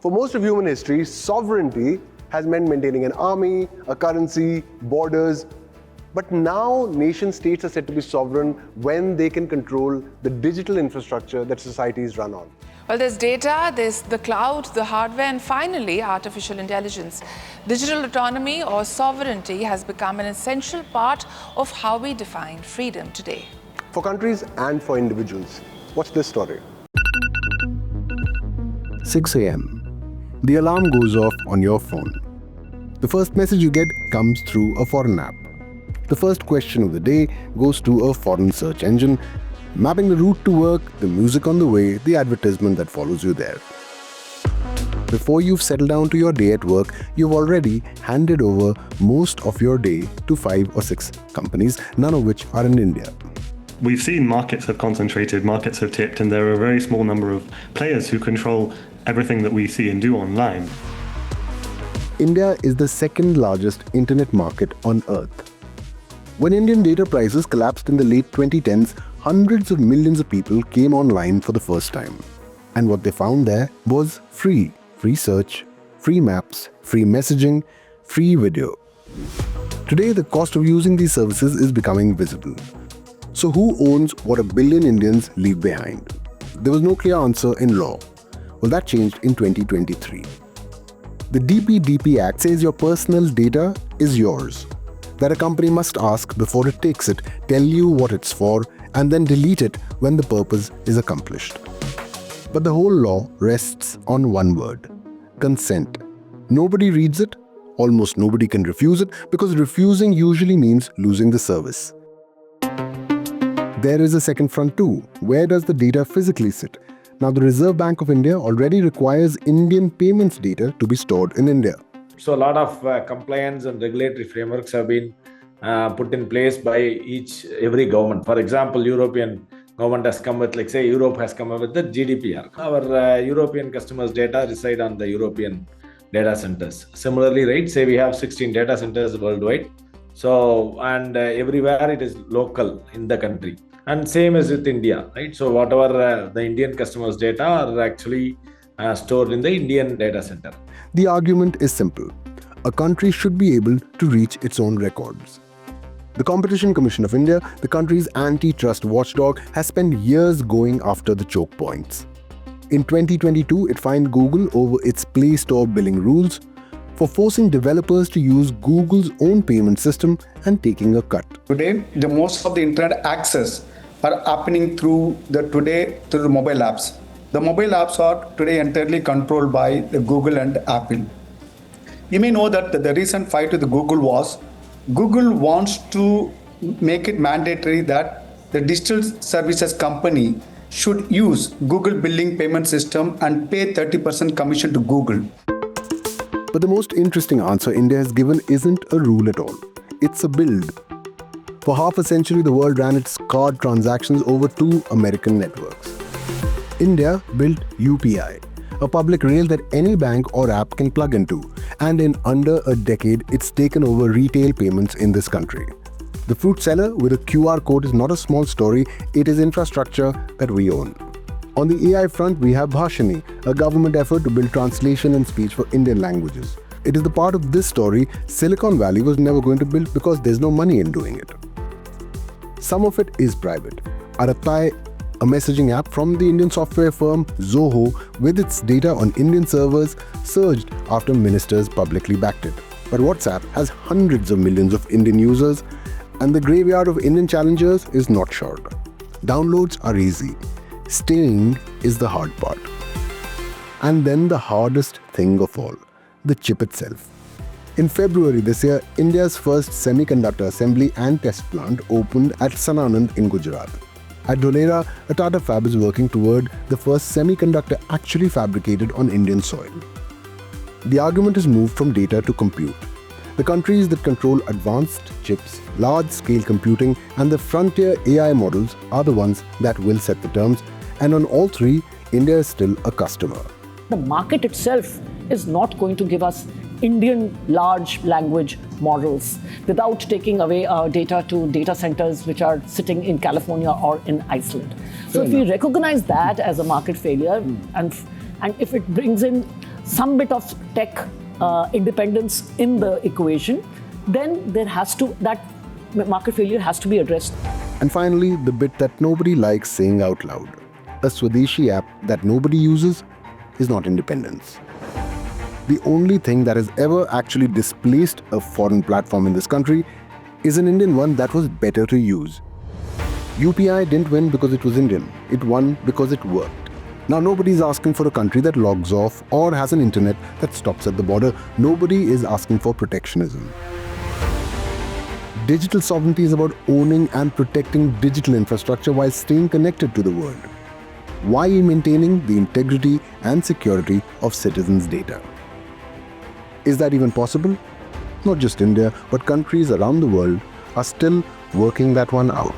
For most of human history, sovereignty has meant maintaining an army, a currency, borders. But now nation states are said to be sovereign when they can control the digital infrastructure that societies run on. Well, there's data, there's the cloud, the hardware, and finally, artificial intelligence. Digital autonomy or sovereignty has become an essential part of how we define freedom today. For countries and for individuals. Watch this story. 6 a.m. The alarm goes off on your phone. The first message you get comes through a foreign app. The first question of the day goes to a foreign search engine, mapping the route to work, the music on the way, the advertisement that follows you there. Before you've settled down to your day at work, you've already handed over most of your day to 5 or 6 companies, none of which are in India. We've seen markets have concentrated, markets have tipped, and there are a very small number of players who control everything that we see and do online. India is the second largest internet market on earth. When Indian data prices collapsed in the late 2010s, hundreds of millions of people came online for the first time. And what they found there was free search, free maps, free messaging, free video. Today, the cost of using these services is becoming visible. So who owns what a billion Indians leave behind? There was no clear answer in law. Well, that changed in 2023. The DPDP Act says your personal data is yours, that a company must ask before it takes it, tell you what it's for, and then delete it when the purpose is accomplished. But the whole law rests on one word: consent. Nobody reads it, almost nobody can refuse it, because refusing usually means losing the service. There is a second front too. Where does the data physically sit? Now, the Reserve Bank of India already requires Indian payments data to be stored in India. So a lot of compliance and regulatory frameworks have been put in place by every government. For example, European government has come with, like say, Europe has come up with the GDPR. Our European customers' data reside on the European data centers. Similarly, right, say we have 16 data centers worldwide. So, and everywhere it is local in the country. And same as with India, right? So whatever the Indian customers' data are actually stored in the Indian data center. The argument is simple. A country should be able to reach its own records. The Competition Commission of India, the country's antitrust watchdog, has spent years going after the choke points. In 2022, it fined Google over its Play Store billing rules for forcing developers to use Google's own payment system and taking a cut. Today, the most of the internet access are happening through the mobile apps. The mobile apps are today entirely controlled by the Google and Apple. You may know that the recent fight with Google was Google wants to make it mandatory that the digital services company should use Google billing payment system and pay 30% commission to Google. But the most interesting answer India has given isn't a rule at all. It's a build. For half a century, the world ran its card transactions over 2 American networks. India built UPI, a public rail that any bank or app can plug into, and in under a decade, it's taken over retail payments in this country. The fruit seller with a QR code is not a small story, it is infrastructure that we own. On the AI front, we have Bhashini, a government effort to build translation and speech for Indian languages. It is the part of this story Silicon Valley was never going to build because there's no money in doing it. Some of it is private. Reply, a messaging app from the Indian software firm Zoho, with its data on Indian servers, surged after ministers publicly backed it. But WhatsApp has hundreds of millions of Indian users, and the graveyard of Indian challengers is not short. Downloads are easy. Staying is the hard part. And then the hardest thing of all, the chip itself. In February this year, India's first semiconductor assembly and test plant opened at Sananand in Gujarat. At Dholera, a Tata Fab is working toward the first semiconductor actually fabricated on Indian soil. The argument has moved from data to compute. The countries that control advanced chips, large-scale computing, and the frontier AI models are the ones that will set the terms, and on all three, India is still a customer. The market itself is not going to give us Indian large language models without taking away our data to data centers which are sitting in California or in Iceland. So if we recognize that as a market failure, and if it brings in some bit of tech independence in the equation, then that market failure has to be addressed. And finally, the bit that nobody likes saying out loud. A Swadeshi app that nobody uses is not independence. The only thing that has ever actually displaced a foreign platform in this country is an Indian one that was better to use. UPI didn't win because it was Indian. It won because it worked. Now, nobody's asking for a country that logs off or has an internet that stops at the border. Nobody is asking for protectionism. Digital sovereignty is about owning and protecting digital infrastructure while staying connected to the world, while maintaining the integrity and security of citizens' data. Is that even possible? Not just India, but countries around the world are still working that one out.